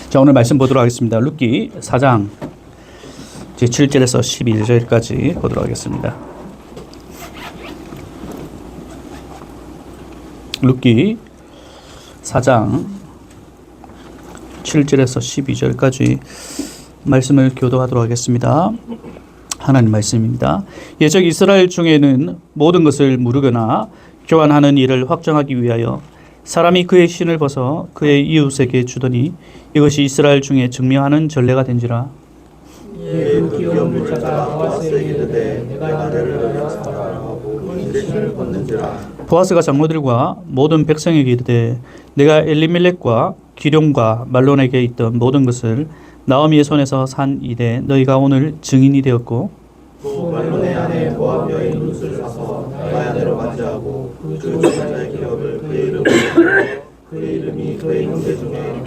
자, 오늘 말씀 보도록 하겠습니다. 룻기 4장 제7절에서 12절까지 보도록 하겠습니다. 룻기 4장 7절에서 12절까지 말씀을 교도하도록 하겠습니다. 하나님 말씀입니다. 예적 이스라엘 중에는 모든 것을 무르거나 교환하는 일을 확정하기 위하여 사람이 그의 신을 벗어 그의 이웃에게 주더니 이것이 이스라엘 중에 증명하는 전례가 된지라. 그 귀여운 물자가 보아스에게 이르되 내가 너를 위하여 사랑하고 그 신을 벗는지라. 보아스가 장로들과 모든 백성에게 이르되 내가 엘리멜렉과 기룡과 말론에게 있던 모든 것을 나오미의 손에서 산 이되 너희가 오늘 증인이 되었고 또 말론의 아내 모압 여인 룻을 사서 나의 아내로 맞이하고 그 좋은 여자의 기업을 그의 이름으로 그의 이름이 그의 형제 중에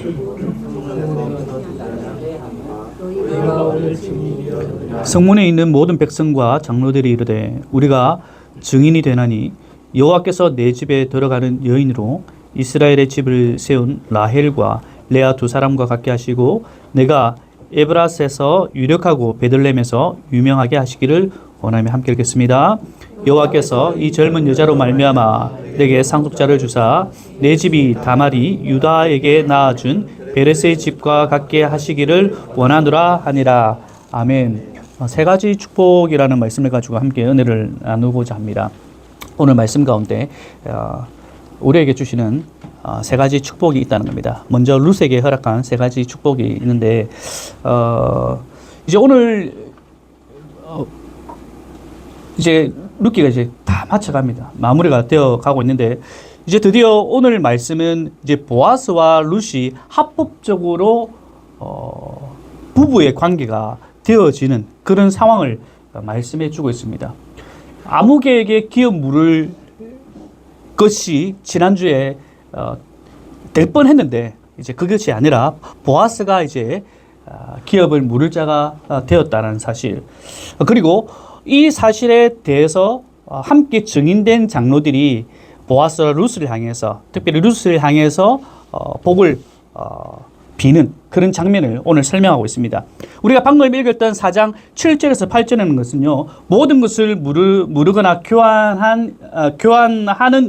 우리가 오늘 증인이 되었느니라. 성문에 있는 모든 백성과 장로들이 이르되 우리가 증인이 되나니 여호와께서 내 집에 들어가는 여인으로 이스라엘의 집을 세운 라헬과 레아 두 사람과 같게 하시고 내가 에브라스에서 유력하고 베들레헴에서 유명하게 하시기를 원하며 함께 읽겠습니다. 여호와께서 이 젊은 여자로 말미암아 내게 상속자를 주사 내 집이 다말이 유다에게 낳아준 베레스의 집과 같게 하시기를 원하노라 하니라. 아멘. 세 가지 축복이라는 말씀을 가지고 함께 은혜를 나누고자 합니다. 오늘 말씀 가운데 우리에게 주시는 세 가지 축복이 있다는 겁니다. 먼저 룻에게 허락한 세 가지 축복이 있는데 이제 오늘 이제 룻기가 이제 다 맞춰갑니다. 마무리가 되어 가고 있는데 이제 드디어 오늘 말씀은 이제 보아스와 룻이 합법적으로 부부의 관계가 되어지는 그런 상황을 말씀해 주고 있습니다. 아무개에게 기업 물을 것이 지난주에 될 뻔했는데 이제 그것이 아니라 보아스가 이제 기업을 물을 자가 되었다는 사실, 그리고 이 사실에 대해서 함께 증인된 장로들이 보아스와 룻을 향해서, 특별히 룻을 향해서 복을 비는 그런 장면을 오늘 설명하고 있습니다. 우리가 방금 읽었던 4장 7절에서 8절에는 것은요, 모든 것을 무르거나 교환하는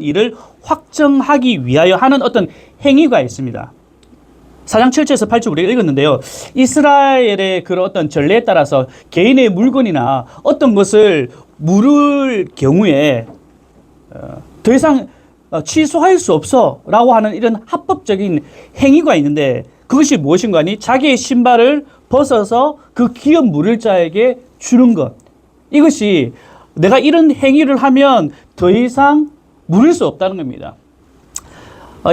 일을 확정하기 위하여 하는 어떤 행위가 있습니다. 4장 7절에서 8절 우리가 읽었는데요, 이스라엘의 그런 어떤 전례에 따라서 개인의 물건이나 어떤 것을 물을 경우에 더 이상 취소할 수 없어 라고 하는 이런 합법적인 행위가 있는데, 그것이 무엇인가 하니 자기의 신발을 벗어서 그 기업 물을 자에게 주는 것, 이것이 내가 이런 행위를 하면 더 이상 물을 수 없다는 겁니다.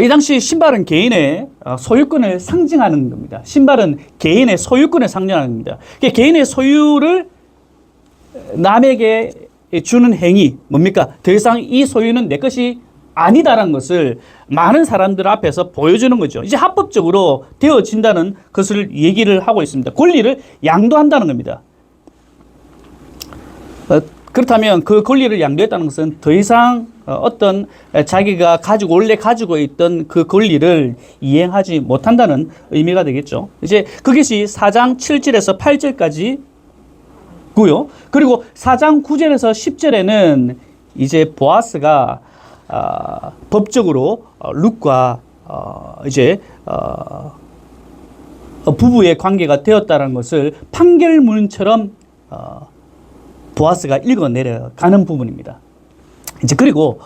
이 당시 신발은 개인의 소유권을 상징하는 겁니다. 신발은 개인의 소유권을 상징하는 겁니다. 개인의 소유를 남에게 주는 행위, 뭡니까? 더 이상 이 소유는 내 것이 아니다라는 것을 많은 사람들 앞에서 보여주는 거죠. 이제 합법적으로 되어진다는 것을 얘기를 하고 있습니다. 권리를 양도한다는 겁니다. 그렇다면 그 권리를 양도했다는 것은 더 이상 어떤 자기가 원래 가지고 있던 그 권리를 이행하지 못한다는 의미가 되겠죠. 이제 그것이 4장 7절에서 8절까지 고요. 그리고 4장 9절에서 10절에는 이제 보아스가 법적으로 룻과 이제 부부의 관계가 되었다는 것을 판결문처럼 보아스가 읽어내려가는 부분입니다. 이제 그리고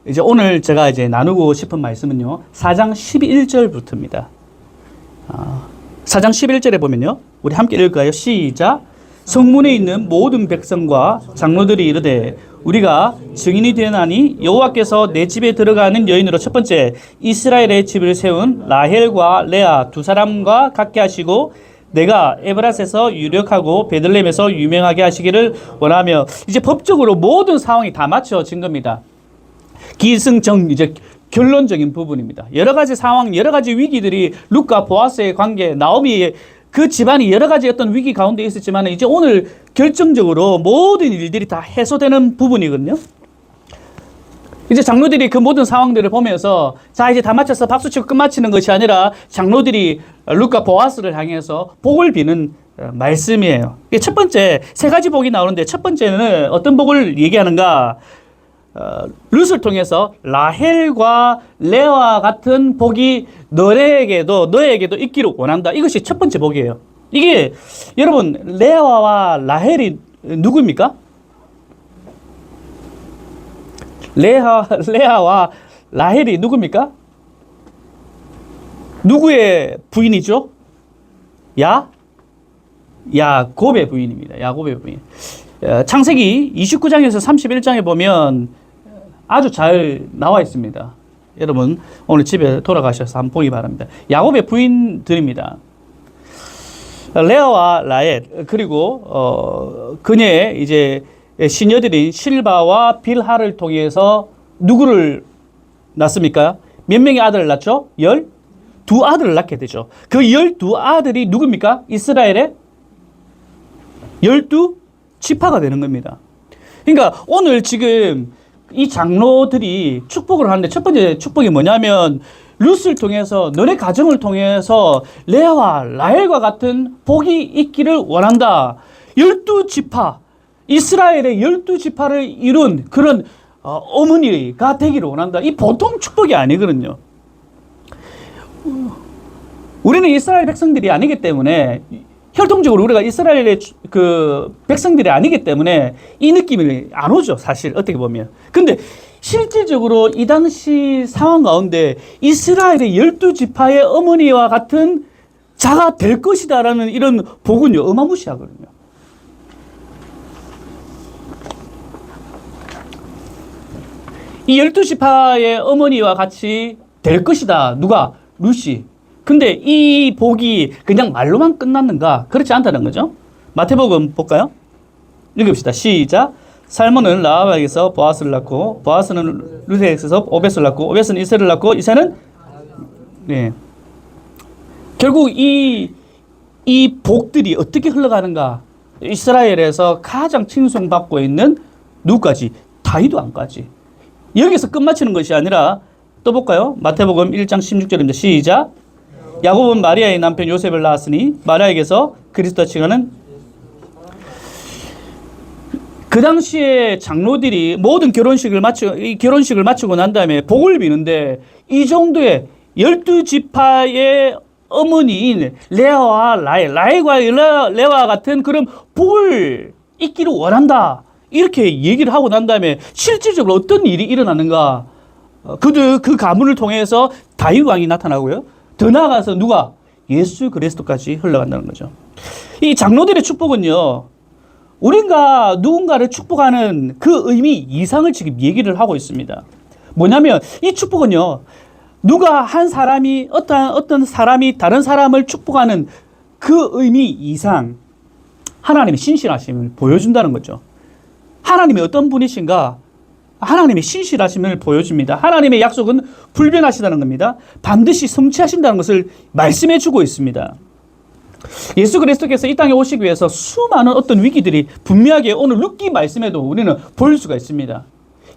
이제 오늘 제가 이제 나누고 싶은 말씀은요, 4장 11절부터입니다. 4장 11절에 보면요, 우리 함께 읽을까요? 시작. 성문에 있는 모든 백성과 장로들이 이르되 우리가 증인이 되나니 여호와께서 내 집에 들어가는 여인으로, 첫 번째 이스라엘의 집을 세운 라헬과 레아 두 사람과 같게 하시고 내가 에브라스에서 유력하고 베들레헴에서 유명하게 하시기를 원하며, 이제 법적으로 모든 상황이 다 맞춰진 겁니다. 기승정, 이제 결론적인 부분입니다. 여러 가지 상황, 여러 가지 위기들이 룻과 보아스의 관계, 나오미의 그 집안이 여러 가지 어떤 위기 가운데 있었지만 이제 오늘 결정적으로 모든 일들이 다 해소되는 부분이거든요. 이제 장로들이 그 모든 상황들을 보면서 자, 이제 다 마쳐서 박수치고 끝마치는 것이 아니라 장로들이 룻과 보아스를 향해서 복을 비는 말씀이에요. 첫 번째 세 가지 복이 나오는데 첫 번째는 어떤 복을 얘기하는가? 룻을 통해서 라헬과 레아와 같은 복이 너에게도 있기를 원한다. 이것이 첫 번째 복이에요. 이게 여러분 레아와 라헬이 누구입니까? 레아와 라헬이 누굽니까? 누구의 부인이죠? 야곱의 부인입니다. 야곱의 부인. 창세기 29장에서 31장에 보면 아주 잘 나와 있습니다. 여러분 오늘 집에 돌아가셔서 한번 보기 바랍니다. 야곱의 부인들입니다. 레아와 라헬 그리고 그녀의 이제 시녀들인 실바와 빌하를 통해서 누구를 낳습니까? 몇 명의 아들을 낳죠? 12아들을 낳게 되죠. 그 12아들이 누굽니까? 이스라엘의 12지파가 되는 겁니다. 그러니까 오늘 지금 이 장로들이 축복을 하는데 첫 번째 축복이 뭐냐면 룻을 통해서 너네 가정을 통해서 레아와 라헬과 같은 복이 있기를 원한다. 12지파 이스라엘의 12지파를 이룬 그런 어머니가 되기를 원한다. 이 보통 축복이 아니거든요. 우리는 이스라엘 백성들이 아니기 때문에 혈통적으로 우리가 이스라엘의 그 백성들이 아니기 때문에 이 느낌이 안 오죠. 사실 어떻게 보면. 근데 실질적으로 이 당시 상황 가운데 이스라엘의 12지파의 어머니와 같은 자가 될 것이다라는 이런 복은요 어마무시하거든요. 이 12지파의 어머니와 같이 될 것이다. 누가? 룻이. 근데 이 복이 그냥 말로만 끝났는가? 그렇지 않다는 거죠. 마태복음 볼까요? 읽읍시다. 시작. 살몬은 라합에게서 보아스를 낳고 보아스는 룻에게서 오벳을 낳고 오벳은 이새를 낳고 이새는 결국 이 복들이 어떻게 흘러가는가? 이스라엘에서 가장 칭송받고 있는 누구까지? 다윗 왕까지. 여기서 끝마치는 것이 아니라 또 볼까요? 마태복음 1장 16절입니다. 시작. 야곱은 마리아의 남편 요셉을 낳았으니 마리아에게서 그리스도와 칭하는 그 당시에 장로들이 모든 결혼식을 마치고 난 다음에 복을 비는데 이 정도의 12지파의 어머니인 레아와 라헬과 레아와 같은 그런 복을 있기를 원한다. 이렇게 얘기를 하고 난 다음에 실질적으로 어떤 일이 일어나는가? 그 가문을 통해서 다윗 왕이 나타나고요. 더 나아가서 누가? 예수 그리스도까지 흘러간다는 거죠. 이 장로들의 축복은요. 우리가 누군가를 축복하는 그 의미 이상을 지금 얘기를 하고 있습니다. 뭐냐면 이 축복은요. 누가 한 사람이 어떤 사람이 다른 사람을 축복하는 그 의미 이상 하나님의 신실하심을 보여준다는 거죠. 하나님이 어떤 분이신가? 하나님의 신실하심을 보여줍니다. 하나님의 약속은 불변하시다는 겁니다. 반드시 성취하신다는 것을 말씀해 주고 있습니다. 예수 그리스도께서 이 땅에 오시기 위해서 수많은 어떤 위기들이 분명하게 오늘 룻기 말씀에도 우리는 볼 수가 있습니다.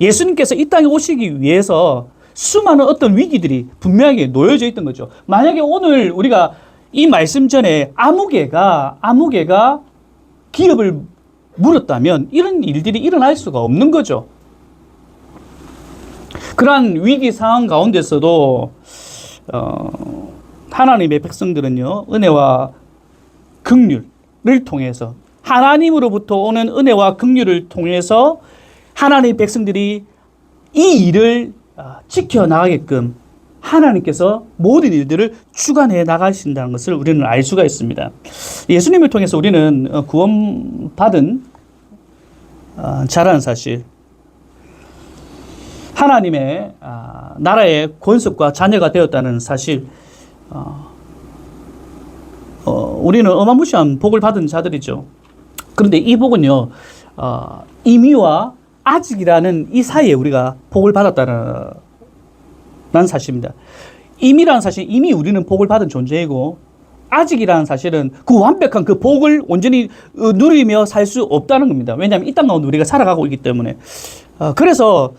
예수님께서 이 땅에 오시기 위해서 수많은 어떤 위기들이 분명하게 놓여져 있던 거죠. 만약에 오늘 우리가 이 말씀 전에 아무개가 기업을 물었다면 이런 일들이 일어날 수가 없는 거죠. 그러한 위기 상황 가운데서도 하나님의 백성들은요 은혜와 긍휼을 통해서 하나님으로부터 오는 은혜와 긍휼을 통해서 하나님의 백성들이 이 일을 지켜나가게끔 하나님께서 모든 일들을 주관해 나가신다는 것을 우리는 알 수가 있습니다. 예수님을 통해서 우리는 구원받은 자라는 사실, 하나님의 나라의 권속과 자녀가 되었다는 사실, 우리는 어마무시한 복을 받은 자들이죠. 그런데 이 복은요, 이미와 아직이라는 이 사이에 우리가 복을 받았다는 사실입니다. 이미라는 사실, 이미 우리는 복을 받은 존재이고, 아직이라는 사실은 그 완벽한 그 복을 온전히 누리며 살 수 없다는 겁니다. 왜냐하면 이 땅 가운데 우리가 살아가고 있기 때문에. 그래서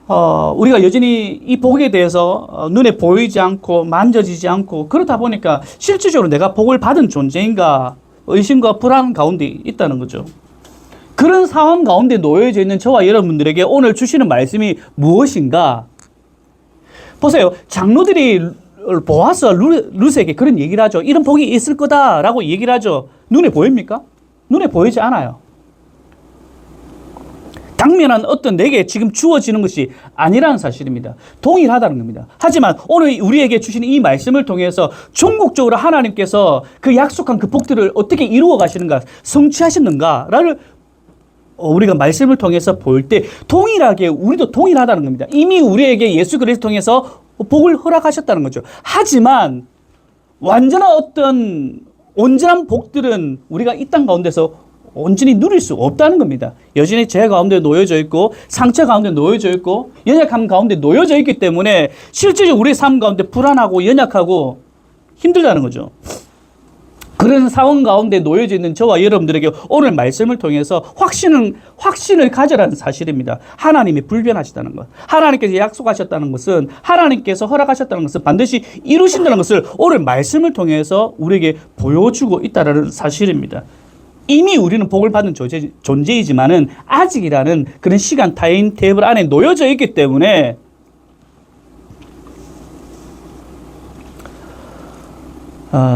우리가 여전히 이 복에 대해서 눈에 보이지 않고 만져지지 않고 그러다 보니까 실질적으로 내가 복을 받은 존재인가 의심과 불안 가운데 있다는 거죠. 그런 상황 가운데 놓여져 있는 저와 여러분들에게 오늘 주시는 말씀이 무엇인가? 보세요. 장로들이 보아서 룻에게 그런 얘기를 하죠. 이런 복이 있을 거다라고 얘기를 하죠. 눈에 보입니까? 눈에 보이지 않아요. 당면한 어떤 내게 지금 주어지는 것이 아니라는 사실입니다. 동일하다는 겁니다. 하지만 오늘 우리에게 주시는 이 말씀을 통해서 종국적으로 하나님께서 그 약속한 그 복들을 어떻게 이루어 가시는가, 성취하시는가를 우리가 말씀을 통해서 볼 때 동일하게 우리도 동일하다는 겁니다. 이미 우리에게 예수 그리스도 통해서 복을 허락하셨다는 거죠. 하지만 완전한 어떤 온전한 복들은 우리가 이 땅 가운데서 온전히 누릴 수 없다는 겁니다. 여전히 죄 가운데 놓여져 있고 상처 가운데 놓여져 있고 연약함 가운데 놓여져 있기 때문에 실질적으로 우리의 삶 가운데 불안하고 연약하고 힘들다는 거죠. 그런 상황 가운데 놓여져 있는 저와 여러분들에게 오늘 말씀을 통해서 확신을 가져라는 사실입니다. 하나님이 불변하시다는 것. 하나님께서 약속하셨다는 것은 하나님께서 허락하셨다는 것은 반드시 이루신다는 것을 오늘 말씀을 통해서 우리에게 보여주고 있다는 사실입니다. 이미 우리는 복을 받은 존재이지만은 아직이라는 그런 시간 타임 테이블 안에 놓여져 있기 때문에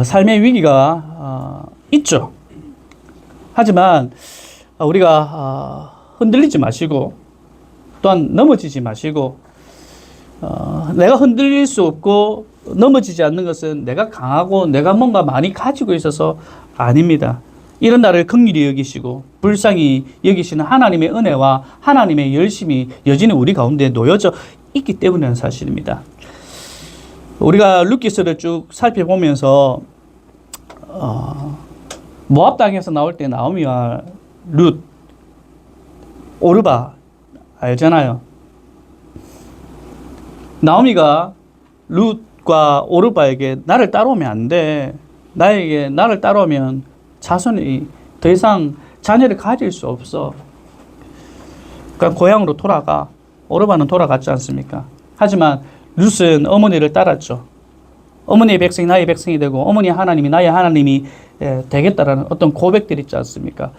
삶의 위기가 있죠. 하지만 우리가 흔들리지 마시고 또한 넘어지지 마시고 내가 흔들릴 수 없고 넘어지지 않는 것은 내가 강하고 내가 뭔가 많이 가지고 있어서 아닙니다. 이런 나를 긍휼히 여기시고 불쌍히 여기시는 하나님의 은혜와 하나님의 열심이 여전히 우리 가운데 놓여져 있기 때문이라는 사실입니다. 우리가 룻기서를 쭉 살펴보면서 모압 땅에서 나올 때 나오미와 룻, 오르바 알잖아요. 나오미가 룻과 오르바에게 나를 따라오면 안 돼. 나를 따라오면 자손이 더 이상 자녀를 가질 수 없어. 그러니까 고향으로 돌아가. 오르바는 돌아갔지 않습니까? 하지만 룻은 어머니를 따랐죠. 어머니의 백성이 나의 백성이 되고 어머니의 하나님이 나의 하나님이 되겠다라는 어떤 고백들이 있지 않습니까?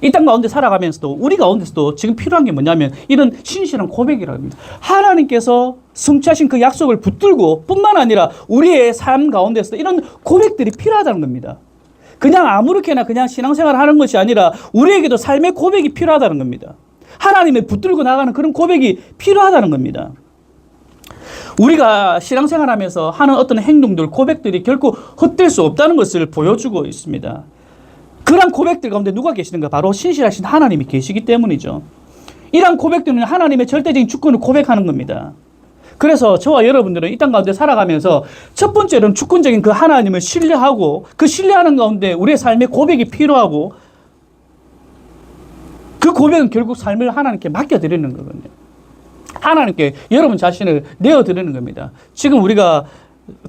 이 땅 가운데 살아가면서도 우리 가운데서도 지금 필요한 게 뭐냐면 이런 신실한 고백이라고 합니다. 하나님께서 성취하신 그 약속을 붙들고 뿐만 아니라 우리의 삶 가운데서도 이런 고백들이 필요하다는 겁니다. 그냥 아무렇게나 그냥 신앙생활을 하는 것이 아니라 우리에게도 삶의 고백이 필요하다는 겁니다. 하나님을 붙들고 나가는 그런 고백이 필요하다는 겁니다. 우리가 신앙생활하면서 하는 어떤 행동들, 고백들이 결코 헛될 수 없다는 것을 보여주고 있습니다. 그러한 고백들 가운데 누가 계시는가? 바로 신실하신 하나님이 계시기 때문이죠. 이러한 고백들은 하나님의 절대적인 주권을 고백하는 겁니다. 그래서 저와 여러분들은 이 땅 가운데 살아가면서 첫 번째로는 주권적인 그 하나님을 신뢰하고 그 신뢰하는 가운데 우리의 삶의 고백이 필요하고 그 고백은 결국 삶을 하나님께 맡겨드리는 거거든요. 하나님께 여러분 자신을 내어드리는 겁니다. 지금 우리가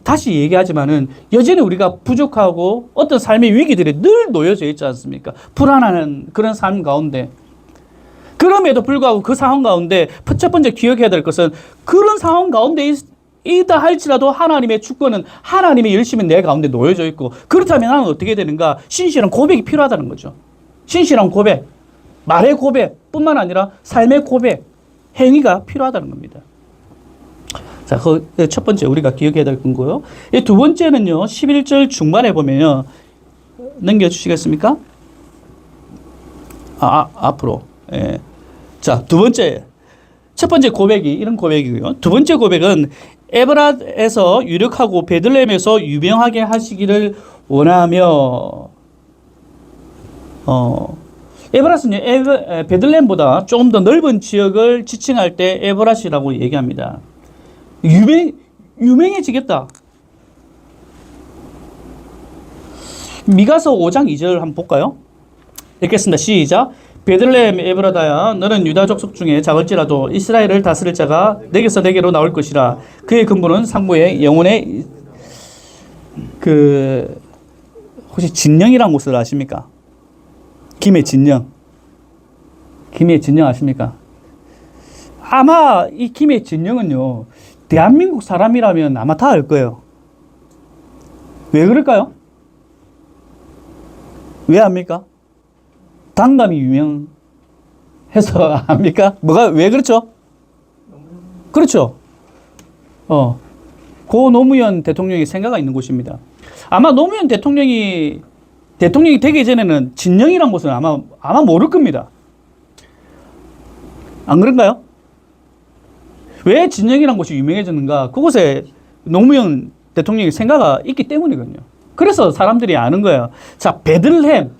다시 얘기하지만은 여전히 우리가 부족하고 어떤 삶의 위기들이 늘 놓여져 있지 않습니까? 불안한 그런 삶 가운데. 그럼에도 불구하고 그 상황 가운데 첫 번째 기억해야 될 것은 그런 상황 가운데 있다 할지라도 하나님의 주권은 하나님의 열심은 내 가운데 놓여져 있고 그렇다면 나는 어떻게 되는가? 신실한 고백이 필요하다는 거죠. 신실한 고백, 말의 고백 뿐만 아니라 삶의 고백, 행위가 필요하다는 겁니다. 자, 그 첫 번째 우리가 기억해야 될 건고요. 두 번째는요. 11절 중반에 보면요. 넘겨주시겠습니까? 앞으로. 예. 자, 두 번째. 첫 번째 고백이 이런 고백이고요. 두 번째 고백은 에브랏에서 유력하고 베들레헴에서 유명하게 하시기를 원하며 에브랏은 베들레헴보다 조금 더 넓은 지역을 지칭할 때 에브랏이라고 얘기합니다. 유명해지겠다. 미가서 5장 2절 한번 볼까요? 읽겠습니다. 시작. 베들레헴 에브라다야 너는 유다 족속 중에 작을지라도 이스라엘을 다스릴 자가 내게서 내게로 나올 것이라. 그의 근본은 상부의 영혼의 혹시 진영이라는 곳을 아십니까? 김해 진영. 김해 진영 아십니까? 아마 이 김의 진영은요, 대한민국 사람이라면 아마 다 알 거예요. 왜 그럴까요? 왜 압니까? 단감이 유명해서 압니까? 왜 그렇죠? 그렇죠. 고 노무현 대통령이 생가가 있는 곳입니다. 아마 노무현 대통령이 되기 전에는 진영이란 곳은 아마 모를 겁니다. 안 그런가요? 왜 진영이란 곳이 유명해졌는가? 그곳에 노무현 대통령의 생가가 있기 때문이거든요. 그래서 사람들이 아는 거예요. 자, 베들레헴.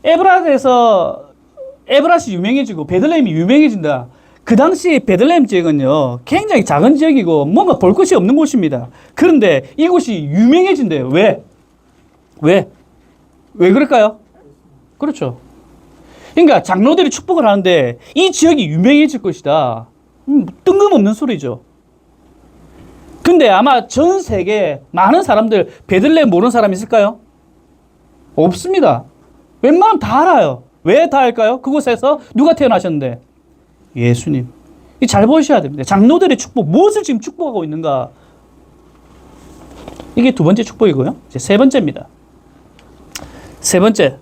에브랏이 유명해지고 베들레헴이 유명해진다. 그 당시 베들레헴 지역은요, 굉장히 작은 지역이고 뭔가 볼 것이 없는 곳입니다. 그런데 이곳이 유명해진대요. 왜? 왜 그럴까요? 그렇죠. 그러니까 장로들이 축복을 하는데 이 지역이 유명해질 것이다. 뜬금없는 소리죠. 근데 아마 전 세계 많은 사람들 베들레헴 모르는 사람 있을까요? 없습니다. 웬만하면 다 알아요. 왜 다 알까요? 그곳에서 누가 태어나셨는데? 예수님. 잘 보셔야 됩니다. 장로들의 축복, 무엇을 지금 축복하고 있는가? 이게 두 번째 축복이고요. 이제 세 번째입니다. 세 번째.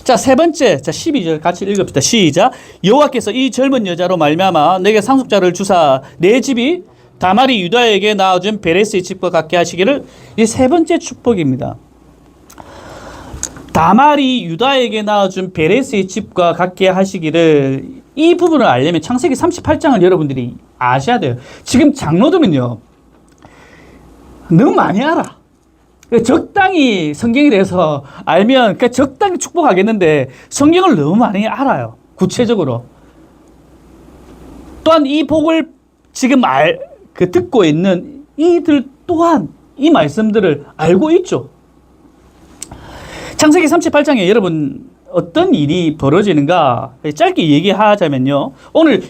자, 세 번째. 자, 12절 같이 읽읍시다. 시작. 여호와께서 이 젊은 여자로 말미암아 내게 상속자를 주사 내 집이 다말이 유다에게 낳아준 베레스의 집과 같게 하시기를. 이 세 번째 축복입니다. 다말이 유다에게 낳아준 베레스의 집과 같게 하시기를. 이 부분을 알려면 창세기 38장을 여러분들이 아셔야 돼요. 지금 장로들은요, 너무 많이 알아. 적당히 성경에 대해서 알면 적당히 축복하겠는데 성경을 너무 많이 알아요. 구체적으로. 또한 이 복을 지금 듣고 있는 이들 또한 이 말씀들을 알고 있죠. 창세기 38장에 여러분 어떤 일이 벌어지는가 짧게 얘기하자면요. 오늘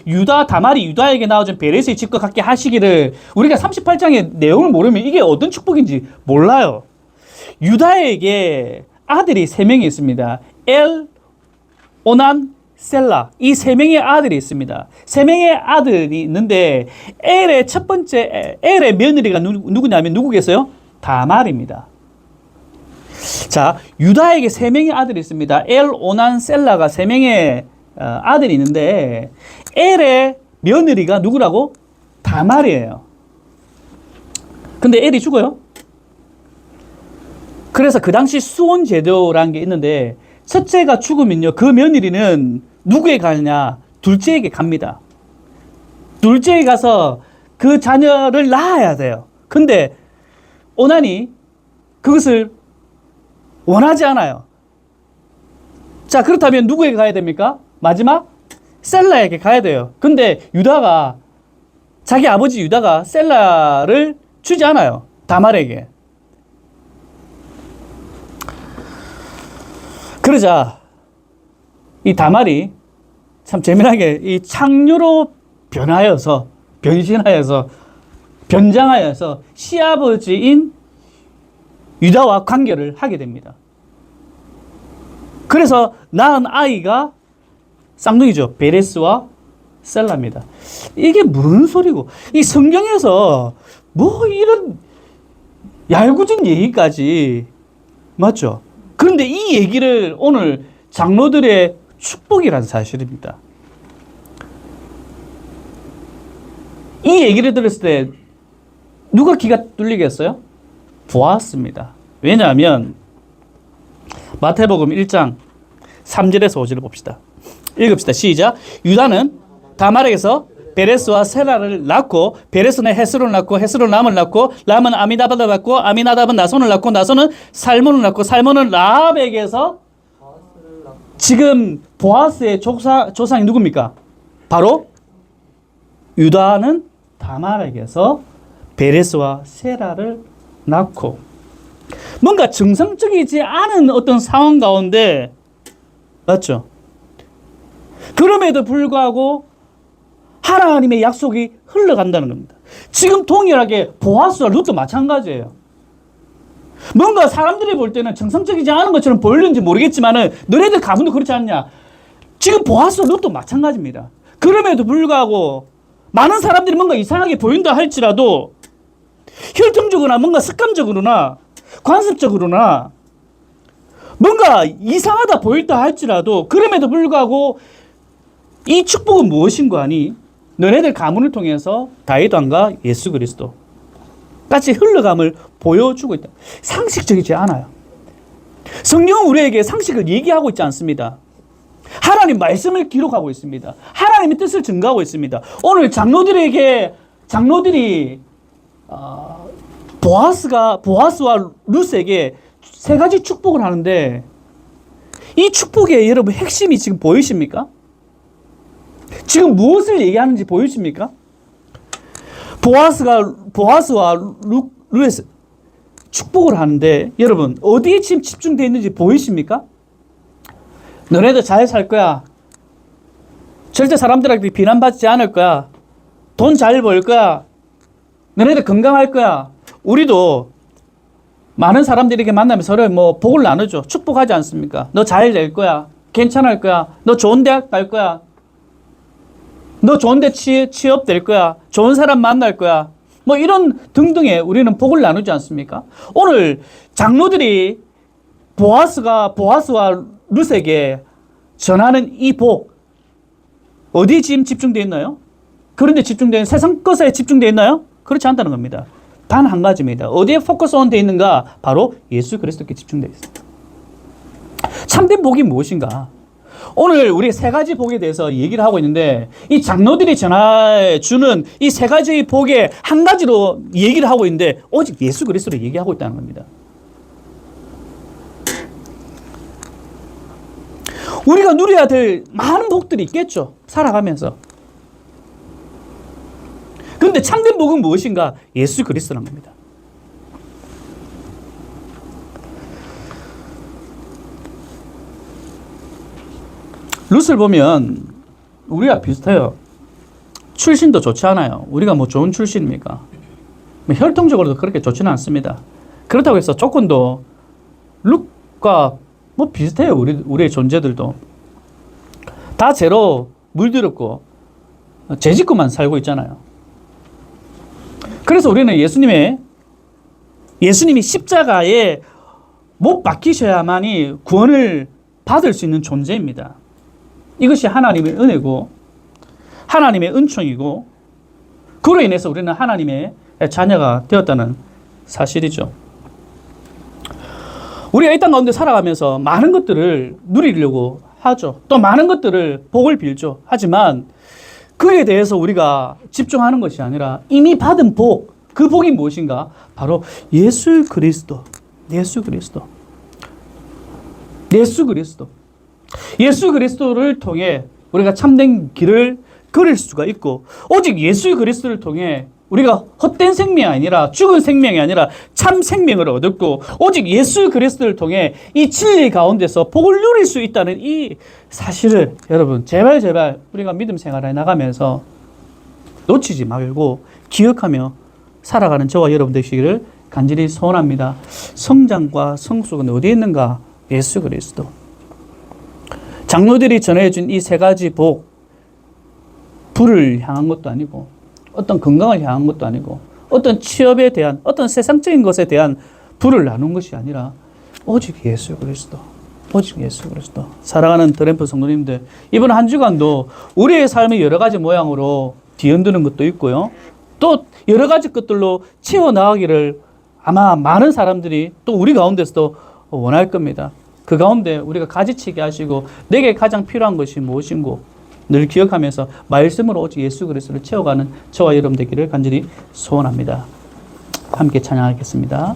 다말이 유다에게 낳아준 베레스의 집과 같게 하시기를. 우리가 38장의 내용을 모르면 이게 어떤 축복인지 몰라요. 유다에게 아들이 3명이 있습니다. 엘, 오난, 셀라. 이 3명의 아들이 있습니다. 3명의 아들이 있는데 엘의 첫 번째, 엘의 며느리가 누구냐면 누구겠어요? 다말입니다. 자, 유다에게 3명의 아들이 있습니다. 엘, 오난, 셀라가 3명의 아들이 있는데 엘의 며느리가 누구라고? 다말이에요. 근데 엘이 죽어요. 그래서 그 당시 수혼 제도라는 게 있는데 첫째가 죽으면요, 그 며느리는 누구에게 가느냐? 둘째에게 갑니다. 둘째에 가서 그 자녀를 낳아야 돼요. 근데 오난이 그것을 원하지 않아요. 자, 그렇다면 누구에게 가야 됩니까? 마지막 셀라에게 가야 돼요. 근데 자기 아버지 유다가 셀라를 주지 않아요. 다말에게. 그러자 이 다말이 참 재미나게 이 창녀로 변장하여서 시아버지인 유다와 관계를 하게 됩니다. 그래서 낳은 아이가 쌍둥이죠. 베레스와 셀라입니다. 이게 무슨 소리고? 이 성경에서 뭐 이런 얄궂은 얘기까지, 맞죠? 그런데 이 얘기를 오늘 장로들의 축복이라는 사실입니다. 이 얘기를 들었을 때 누가 귀가 뚫리겠어요? 보았습니다. 왜냐하면 마태복음 1장 3절에서 5절을 봅시다. 읽읍시다. 시작. 유다는 다말에게서 베레스와 세라를 낳고 베레스는 헤스론을 낳고 헤스론은 람을 낳고 람은 아미나답을 낳고 아미나답은 나손을 낳고 나손은 살몬을 낳고 살몬은 라합에게서 지금 보아스의 조상이 누굽니까? 바로 유다는 다말에게서 베레스와 세라를 낳고. 뭔가 정상적이지 않은 어떤 상황 가운데, 맞죠? 그럼에도 불구하고 하나님의 약속이 흘러간다는 겁니다. 지금 동일하게 보아스와 룻도 마찬가지예요. 뭔가 사람들이 볼 때는 정상적이지 않은 것처럼 보이는지 모르겠지만은 너네들 가문도 그렇지 않냐? 지금 보아스와 룻도 마찬가지입니다. 그럼에도 불구하고 많은 사람들이 뭔가 이상하게 보인다 할지라도 혈통적으로나 뭔가 습관적으로나 관습적으로나 뭔가 이상하다 보일다 할지라도 그럼에도 불구하고 이 축복은 무엇인고 하니 너네들 가문을 통해서 다윗 왕과 예수 그리스도 같이 흘러감을 보여주고 있다. 상식적이지 않아요. 성경은 우리에게 상식을 얘기하고 있지 않습니다. 하나님 말씀을 기록하고 있습니다. 하나님의 뜻을 증거하고 있습니다. 오늘 장로들이 보아스와 룻에게 세 가지 축복을 하는데 이 축복의 여러분 핵심이 지금 보이십니까? 지금 무엇을 얘기하는지 보이십니까? 보아스와 룻에 축복을 하는데 여러분 어디에 지금 집중되어 있는지 보이십니까? 너네도 잘 살 거야. 절대 사람들한테 비난받지 않을 거야. 돈 잘 벌 거야. 너네들 건강할 거야. 우리도 많은 사람들에게 만나면 서로 뭐 복을 나누죠. 축복하지 않습니까? 너 잘 될 거야. 괜찮을 거야. 너 좋은 대학 갈 거야. 너 좋은 데 취업 될 거야. 좋은 사람 만날 거야. 뭐 이런 등등의 우리는 복을 나누지 않습니까? 오늘 장로들이 보아스와 룻에게 전하는 이 복 어디에 지금 집중되어 있나요? 그런데 집중되어 있는 세상 것에 집중되어 있나요? 그렇지 않다는 겁니다. 단 한 가지입니다. 어디에 포커스 온 되어 있는가? 바로 예수 그리스도께 집중되어 있습니다. 참된 복이 무엇인가? 오늘 우리 세 가지 복에 대해서 얘기를 하고 있는데 이 장로들이 전해주는 이 세 가지의 복의 한 가지로 얘기를 하고 있는데 오직 예수 그리스도를 얘기하고 있다는 겁니다. 우리가 누려야 될 많은 복들이 있겠죠. 살아가면서. 그런데 참된 복은 무엇인가? 예수 그리스도라는 겁니다. 룻을 보면 우리가 비슷해요. 출신도 좋지 않아요. 우리가 뭐 좋은 출신입니까? 뭐 혈통적으로도 그렇게 좋지는 않습니다. 그렇다고 해서 조건도 룻과 뭐 비슷해요. 우리의 존재들도. 다 죄로 물들었고 죄 짓고만 살고 있잖아요. 그래서 우리는 예수님이 십자가에 못 박히셔야만이 구원을 받을 수 있는 존재입니다. 이것이 하나님의 은혜고 하나님의 은총이고 그로 인해서 우리는 하나님의 자녀가 되었다는 사실이죠. 우리가 이 땅 가운데 살아가면서 많은 것들을 누리려고 하죠. 또 많은 것들을 복을 빌죠. 하지만 그에 대해서 우리가 집중하는 것이 아니라 이미 받은 복, 그 복이 무엇인가? 바로 예수 그리스도. 예수 그리스도를 통해 우리가 참된 길을 걸을 수가 있고 오직 예수 그리스도를 통해 우리가 헛된 생명이 아니라 죽은 생명이 아니라 참 생명을 얻었고 오직 예수 그리스도를 통해 이 진리 가운데서 복을 누릴 수 있다는 이 사실을 여러분 제발 우리가 믿음 생활에 나가면서 놓치지 말고 기억하며 살아가는 저와 여러분 되시기를 간절히 소원합니다. 성장과 성숙은 어디에 있는가? 예수 그리스도. 장로들이 전해준 이 세 가지 복, 부를 향한 것도 아니고 어떤 건강을 향한 것도 아니고 어떤 취업에 대한 어떤 세상적인 것에 대한 부를 나눈 것이 아니라 오직 예수 그리스도. 사랑하는 드램프 성도님들, 이번 한 주간도 우리의 삶이 여러 가지 모양으로 뒤흔드는 것도 있고요. 또 여러 가지 것들로 채워나가기를 아마 많은 사람들이 또 우리 가운데서도 원할 겁니다. 그 가운데 우리가 가지치게 하시고 내게 가장 필요한 것이 무엇인고 늘 기억하면서 말씀으로 오직 예수 그리스도를 채워가는 저와 여러분 되기를 간절히 소원합니다. 함께 찬양하겠습니다.